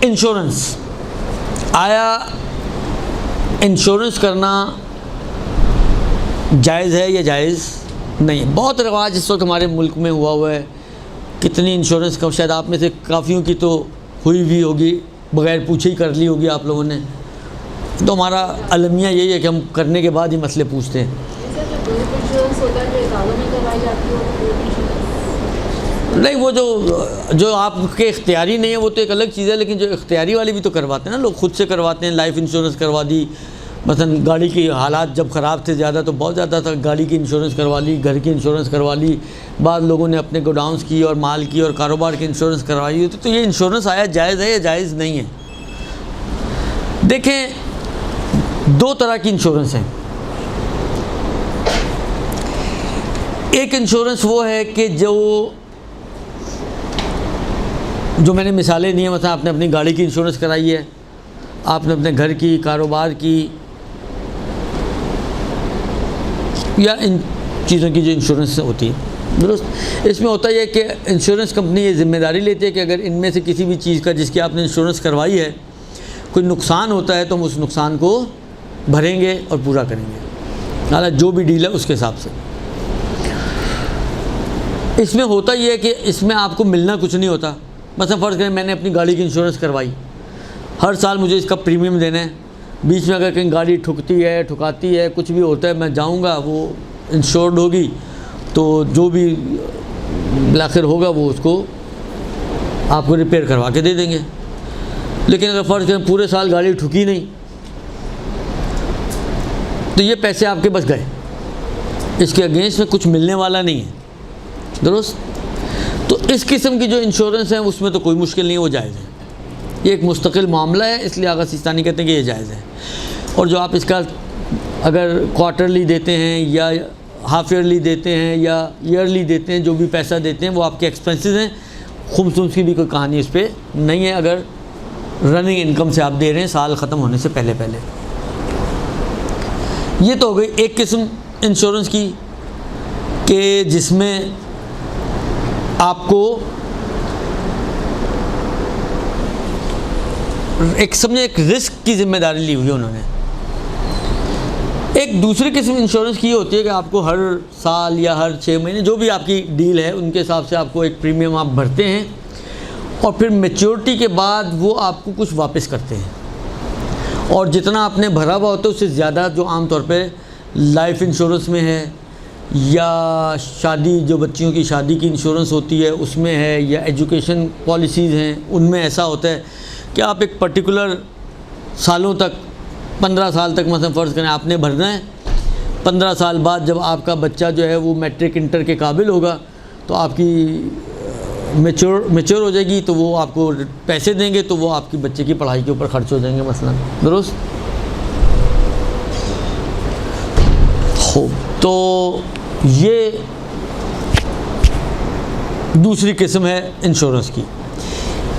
Insurance, آیا insurance کرنا جائز ہے یا جائز نہیں؟ بہت رواج اس وقت ہمارے ملک میں ہوا ہے، کتنی انشورنس کا، شاید آپ میں سے کافیوں کی تو ہوئی بھی ہوگی، بغیر پوچھے ہی کر لی ہوگی آپ لوگوں نے. تو ہمارا المیہ یہی ہے کہ ہم کرنے کے بعد ہی مسئلے پوچھتے ہیں. نہیں، وہ جو آپ کے اختیاری نہیں ہے وہ تو ایک الگ چیز ہے، لیکن جو اختیاری والی بھی تو کرواتے ہیں نا لوگ، خود سے کرواتے ہیں. لائف انشورنس کروا دی، مثلا گاڑی کی حالات جب خراب تھے زیادہ تو بہت زیادہ تھا، گاڑی کی انشورنس کروا لی، گھر کی انشورنس کروا لی، بعض لوگوں نے اپنے گوڈاؤنس کی اور مال کی اور کاروبار کی انشورنس کروائی. تو یہ انشورنس آیا جائز ہے یا جائز نہیں ہے؟ دیکھیں، دو طرح کی انشورنس ہیں. ایک انشورنس وہ ہے کہ جو میں نے مثالیں دی ہیں، مثلا آپ نے اپنی گاڑی کی انشورنس کرائی ہے، آپ نے اپنے گھر کی، کاروبار کی، یا ان چیزوں کی جو انشورنس ہوتی ہے، درست. اس میں ہوتا یہ ہے کہ انشورنس کمپنی یہ ذمہ داری لیتی ہے کہ اگر ان میں سے کسی بھی چیز کا جس کی آپ نے انشورنس کروائی ہے کوئی نقصان ہوتا ہے تو ہم اس نقصان کو بھریں گے اور پورا کریں گے، حالانکہ جو بھی ڈیل ہے اس کے حساب سے. اس میں ہوتا یہ ہے کہ اس میں آپ کو ملنا کچھ نہیں ہوتا. مثلا فرض کریں میں نے اپنی گاڑی کی انشورنس کروائی، ہر سال مجھے اس کا پریمیم دینا ہے. بیچ میں اگر کہیں گاڑی ٹھکتی ہے، ٹھکاتی ہے، کچھ بھی ہوتا ہے، میں جاؤں گا، وہ انشورڈ ہوگی تو جو بھی بالآخر ہوگا وہ اس کو آپ کو ریپیئر کروا کے دے دیں گے. لیکن اگر فرض کریں پورے سال گاڑی ٹھکی نہیں تو یہ پیسے آپ کے بس گئے، اس کے اگینسٹ میں کچھ ملنے والا نہیں ہے، درست. تو اس قسم کی جو انشورنس ہے اس میں تو کوئی مشکل نہیں ہے، وہ جائز ہے. یہ ایک مستقل معاملہ ہے، اس لیے آغا سیستانی کہتے ہیں کہ یہ جائز ہے. اور جو آپ اس کا اگر کوارٹرلی دیتے ہیں یا ہاف ایئرلی دیتے ہیں یا ایئرلی دیتے ہیں، جو بھی پیسہ دیتے ہیں وہ آپ کے ایکسپنسز ہیں. خمس کی بھی کوئی کہانی اس پہ نہیں ہے، اگر رننگ انکم سے آپ دے رہے ہیں سال ختم ہونے سے پہلے. یہ تو ہو گئی ایک قسم انشورنس کی کہ جس میں آپ کو ایک رسک کی ذمہ داری لی ہوئی ہے انہوں نے. ایک دوسری قسم انشورنس کی یہ ہوتی ہے کہ آپ کو ہر سال یا ہر 6 مہینے جو بھی آپ کی ڈیل ہے ان کے حساب سے آپ کو ایک پریمیم آپ بھرتے ہیں اور پھر میچورٹی کے بعد وہ آپ کو کچھ واپس کرتے ہیں، اور جتنا آپ نے بھرا ہوا ہوتا ہے اس سے زیادہ جو عام طور پہ لائف انشورنس میں ہے یا شادی، جو بچیوں کی شادی کی انشورنس ہوتی ہے اس میں ہے، یا ایجوکیشن پالیسیز ہیں ان میں ایسا ہوتا ہے کہ آپ ایک پرٹیکولر سالوں تک، 15 سال تک مثلا فرض کریں آپ نے بھرنا ہے. 15 سال بعد جب آپ کا بچہ جو ہے وہ میٹرک انٹر کے قابل ہوگا تو آپ کی میچور ہو جائے گی تو وہ آپ کو پیسے دیں گے، تو وہ آپ کی بچے کی پڑھائی کے اوپر خرچ ہو جائیں گے مثلا، درست. تو یہ دوسری قسم ہے انشورنس کی.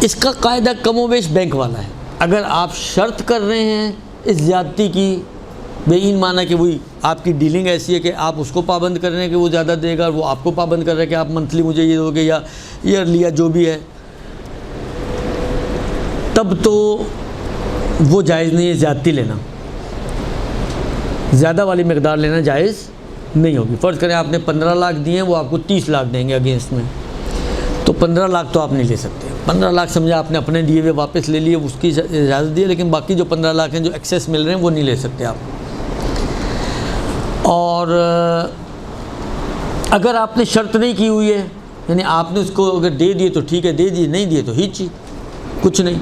اس کا قاعدہ کم و بیش بینک والا ہے. اگر آپ شرط کر رہے ہیں اس زیادتی کی، بے این معنی کہ وہی آپ کی ڈیلنگ ایسی ہے کہ آپ اس کو پابند کر رہے ہیں کہ وہ زیادہ دے گا، اور وہ آپ کو پابند کر رہے ہیں کہ آپ منتھلی مجھے یہ دو گے یا ایئرلی یا جو بھی ہے، تب تو وہ جائز نہیں ہے. زیادتی لینا، زیادہ والی مقدار لینا جائز نہیں ہوگی. فرض کریں آپ نے 15 لاکھ دیے ہیں، وہ آپ کو 30 لاکھ دیں گے اگینسٹ میں، تو 15 لاکھ تو آپ نہیں لے سکتے. 15 لاکھ سمجھا آپ نے اپنے دیے ہوئے واپس لے لیے، اس کی اجازت دی ہے، لیکن باقی جو 15 لاکھ ہیں جو ایکسیس مل رہے ہیں وہ نہیں لے سکتے آپ. اور اگر آپ نے شرط نہیں کی ہوئی ہے، یعنی آپ نے اس کو اگر دے دیے تو ٹھیک ہے، دے دیے، نہیں دیے تو ہیچ ہی کچھ نہیں.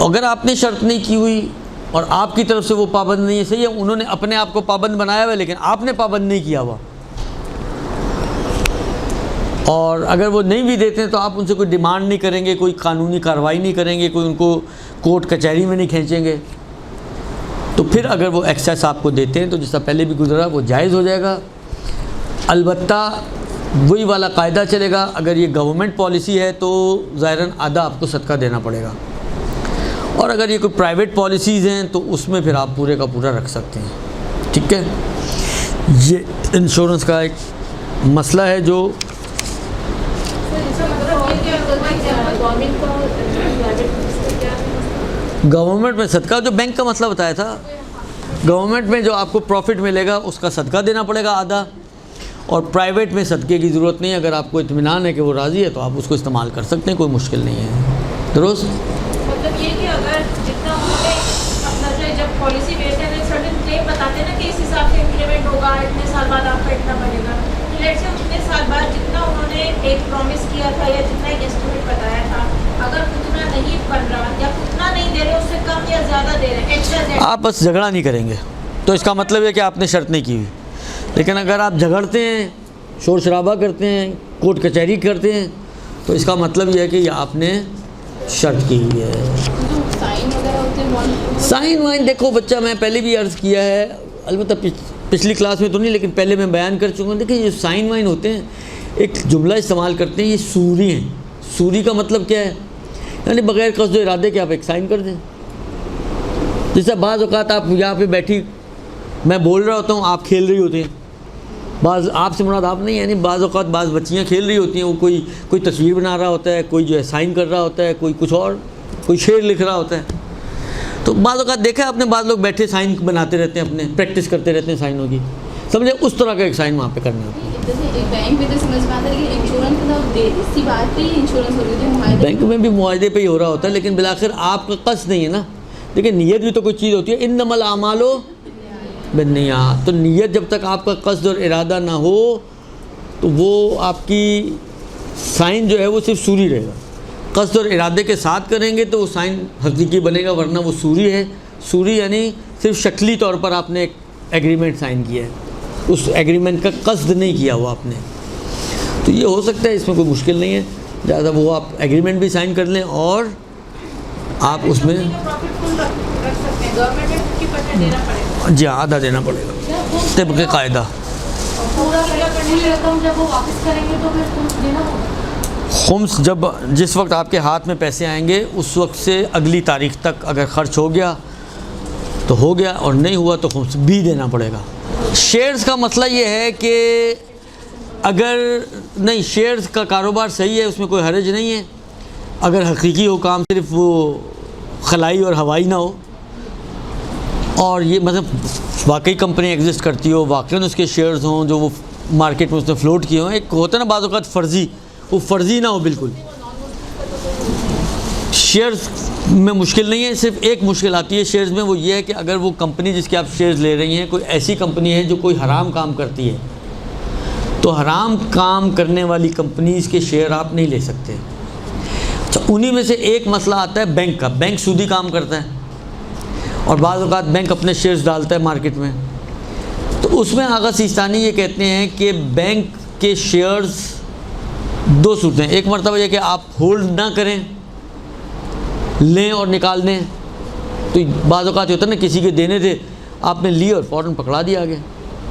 اگر آپ نے شرط نہیں کی ہوئی اور آپ کی طرف سے وہ پابند نہیں ہے، صحیح ہے، انہوں نے اپنے آپ کو پابند بنایا ہوا ہے لیکن آپ نے پابند نہیں کیا ہوا، اور اگر وہ نہیں بھی دیتے ہیں تو آپ ان سے کوئی ڈیمانڈ نہیں کریں گے، کوئی قانونی کارروائی نہیں کریں گے، کوئی ان کو کورٹ کچہری میں نہیں کھینچیں گے، تو پھر اگر وہ ایکسیس آپ کو دیتے ہیں تو جیسا پہلے بھی گزرا وہ جائز ہو جائے گا. البتہ وہی والا قاعدہ چلے گا، اگر یہ گورنمنٹ پالیسی ہے تو ظاہراً آدھا آپ کو صدقہ دینا پڑے گا، اور اگر یہ کوئی پرائیویٹ پالیسیز ہیں تو اس میں پھر آپ پورے کا پورا رکھ سکتے ہیں. ٹھیک ہے، یہ انشورنس کا ایک مسئلہ ہے جو گورنمنٹ میں صدقہ جو بینک کا مسئلہ بتایا تھا، گورنمنٹ میں جو آپ کو پروفٹ ملے گا اس کا صدقہ دینا پڑے گا آدھا، اور پرائیویٹ میں صدقے کی ضرورت نہیں ہے. اگر آپ کو اطمینان ہے کہ وہ راضی ہے تو آپ اس کو استعمال کر سکتے ہیں، کوئی مشکل نہیں ہے. درست؟ مطلب یہ کہ اگر جتنا انہوں نے اپنا جو جب پالیسی بیسڈ ہے سرٹن کلیم بتاتے ہیں نا کہ اس حساب سے انکریمنٹ ہوگا، اتنے سال بعد آپ کو اتنا بنے گا، تو لیٹ سے اتنے سال بعد جتنا انہوں نے ایک پرومس کیا تھا یا جتنا ایک ایسٹیمیٹ بتایا تھا، اگر اتنا نہیں بن رہا یا اتنا نہیں دے رہے، اس سے کم یا زیادہ دے رہے ایکسٹرا، آپ بس جھگڑا نہیں کریں گے تو اس کا مطلب ہے کہ آپ نے شرط نہیں کی ہوئی. لیکن اگر آپ جھگڑتے ہیں، شور شرابہ کرتے ہیں، کورٹ کچہری کرتے ہیں، تو اس کا مطلب یہ ہے کہ یہ آپ نے شرط کی ہوئی ہے. سائن وائن دیکھو بچہ، میں پہلے بھی عرض کیا ہے، البتہ پچھلی کلاس میں تو نہیں لیکن پہلے میں بیان کر چکا ہوں. دیکھیں یہ سائن وائن ہوتے ہیں، ایک جملہ استعمال کرتے ہیں، یہ سوری ہیں. سوری کا مطلب کیا ہے؟ یعنی بغیر قصد و ارادے کے آپ ایک سائن کر دیں. جیسے بعض اوقات آپ یہاں پہ بیٹھی، میں بول رہا ہوتا ہوں، آپ کھیل رہی ہوتی ہیں. بعض آپ سے مراد آپ نہیں، یعنی بعض اوقات بعض بچیاں کھیل رہی ہوتی ہیں، وہ کوئی تصویر بنا رہا ہوتا ہے، کوئی جو ہے سائن کر رہا ہوتا ہے، کوئی کچھ اور، کوئی شعر لکھ رہا ہوتا ہے. تو بعض اوقات دیکھا ہے آپ نے، بعض لوگ بیٹھے سائن بناتے رہتے ہیں، اپنے پریکٹس کرتے رہتے ہیں سائنوں کی. سمجھے اس طرح کا ایک سائن وہاں پہ کرنا ہوتا ہے. بینک میں بھی معاہدے پہ ہی ہو رہا ہوتا ہے، لیکن بالآخر آپ کا قصد نہیں ہے نا. دیکھیں نیت بھی تو کوئی چیز ہوتی ہے، انما الاعمال بالنیات. تو نیت جب تک آپ کا قصد اور ارادہ نہ ہو تو وہ آپ کی سائن جو ہے وہ صرف سوری رہے گا. قصد اور ارادے کے ساتھ کریں گے تو وہ سائن حقیقی بنے گا، ورنہ وہ سوری ہے. سوری یعنی صرف شکلی طور پر آپ نے ایک ایگریمنٹ سائن کیا ہے، اس ایگریمنٹ کا قصد نہیں کیا ہوا آپ نے. تو یہ ہو سکتا ہے، اس میں کوئی مشکل نہیں ہے. زیادہ وہ آپ ایگریمنٹ بھی سائن کر لیں اور آپ اس میں جی آدھا دینا پڑے گا طبق قاعدہ. خمس جس وقت آپ کے ہاتھ میں پیسے آئیں گے اس وقت سے اگلی تاریخ تک اگر خرچ ہو گیا تو ہو گیا، اور نہیں ہوا تو خمس بھی دینا پڑے گا. شیئرز کا مسئلہ یہ ہے کہ اگر نہیں، شیئرز کا کاروبار صحیح ہے، اس میں کوئی حرج نہیں ہے. اگر حقیقی ہو کام، صرف وہ خلائی اور ہوائی نہ ہو، اور یہ مطلب واقعی کمپنی ایگزسٹ کرتی ہو، واقعی اس کے شیئرز ہوں جو وہ مارکیٹ میں اس نے فلوٹ کیے ہوں. ایک ہوتا ہے نا بعض اوقات فرضی، وہ فرضی نہ ہو بالکل. شیئرز میں مشکل نہیں ہے، صرف ایک مشکل آتی ہے شیئرز میں، وہ یہ ہے کہ اگر وہ کمپنی جس کے آپ شیئرز لے رہی ہیں کوئی ایسی کمپنی ہے جو کوئی حرام کام کرتی ہے، تو حرام کام کرنے والی کمپنیز کے شیئر آپ نہیں لے سکتے. اچھا، انہی میں سے ایک مسئلہ آتا ہے بینک کا. بینک سودی کام کرتا ہے اور بعض اوقات بینک اپنے شیئرز ڈالتا ہے مارکیٹ میں. تو اس میں آغا سیستانی یہ کہتے ہیں کہ بینک کے شیئرز دو صورتیں. ایک مرتبہ یہ کہ آپ ہولڈ نہ کریں، لیں اور نکال دیں. تو بعض اوقات ہوتا ہے نا کسی کے دینے تھے، آپ نے لیے اور فوراً پکڑا دیا آگے،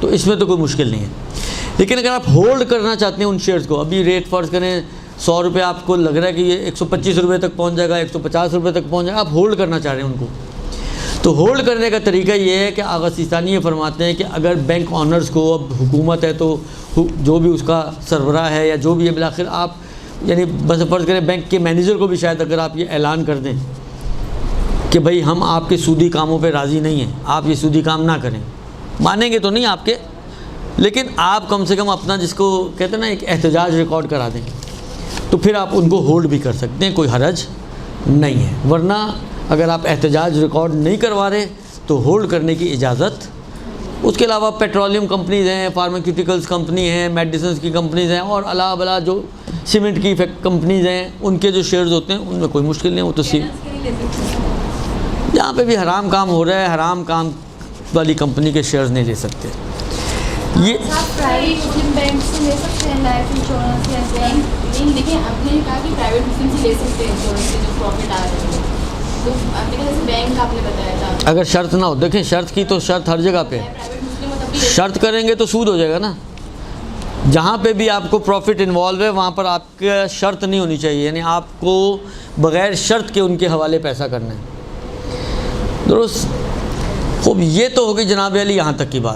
تو اس میں تو کوئی مشکل نہیں ہے. لیکن اگر آپ ہولڈ کرنا چاہتے ہیں ان شیئرز کو، ابھی ریٹ فرض کریں 100 روپے، آپ کو لگ رہا ہے کہ یہ 125 روپے تک پہنچ جائے گا، 150 روپے تک پہنچ جائے گا، آپ ہولڈ کرنا چاہ رہے ہیں ان کو، تو ہولڈ کرنے کا طریقہ یہ ہے کہ آغا سیستانی یہ فرماتے ہیں کہ اگر بینک آنرز کو، اب حکومت ہے تو جو بھی اس کا سربراہ ہے یا جو بھی ہے، بالآخر آپ یعنی بس فرض کریں بینک کے مینیجر کو بھی شاید اگر آپ یہ اعلان کر دیں کہ بھائی ہم آپ کے سودی کاموں پہ راضی نہیں ہیں، آپ یہ سودی کام نہ کریں، مانیں گے تو نہیں آپ کے، لیکن آپ کم سے کم اپنا جس کو کہتے ہیں نا ایک احتجاج ریکارڈ کرا دیں، تو پھر آپ ان کو ہولڈ بھی کر سکتے ہیں، کوئی حرج نہیں ہے. ورنہ اگر آپ احتجاج ریکارڈ نہیں کروا رہے تو ہولڈ کرنے کی اجازت. اس کے علاوہ پیٹرولیم کمپنیز ہیں، فارماسیوٹیکلز کمپنی ہیں، میڈیسنز کی کمپنیز ہیں، اور علاوہ بلا جو سیمنٹ کی کمپنیز ہیں، ان کے جو شیئرز ہوتے ہیں ان میں کوئی مشکل نہیں. وہ تو جہاں پہ بھی حرام کام ہو رہا ہے، حرام کام والی کمپنی کے شیئرز نہیں لے سکتے. یہ بینک سے لے سکتے ہیں لائف انشورنس یا لیکن آپ نے کہا کہ پرائیویٹ مسلم سے لے سکتے ہیں انشورنس سے جو پروفٹ آ رہے ہیں، تو آپ نے کہا جیسے بینک آپ نے بتایا تھا اگر شرط نہ ہو. دیکھیں شرط کی تو شرط ہر جگہ پہ، شرط کریں گے تو سود ہو جائے گا نا. جہاں پہ بھی آپ کو پروفٹ انوالو ہے وہاں پر آپ کا شرط نہیں ہونی چاہیے، یعنی آپ کو بغیر شرط کے ان کے حوالے پیسہ کرنا ہے. درست. خوب، یہ تو ہوگی جناب علی یہاں تک کی بات.